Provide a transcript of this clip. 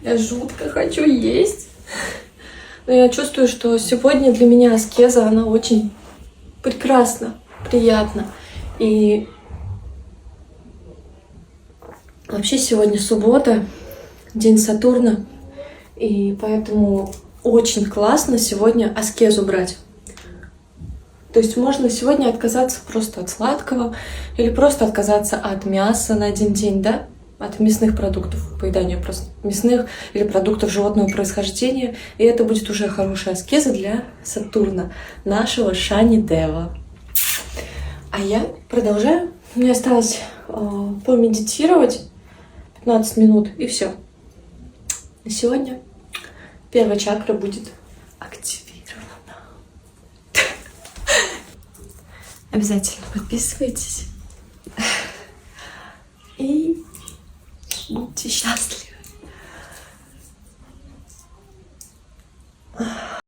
Я жутко хочу есть. Но я чувствую, что сегодня для меня аскеза, она очень прекрасна, приятна. И вообще сегодня суббота, день Сатурна. И поэтому очень классно сегодня аскезу брать. То есть можно сегодня отказаться просто от сладкого или просто отказаться от мяса на один день, да? От мясных продуктов, поедания просто мясных или продуктов животного происхождения. И это будет уже хорошая аскеза для Сатурна, нашего Шани-дева. А я продолжаю. Мне осталось помедитировать 15 минут и все. На сегодня первая чакра будет активирована. Обязательно подписывайтесь и будьте счастливы.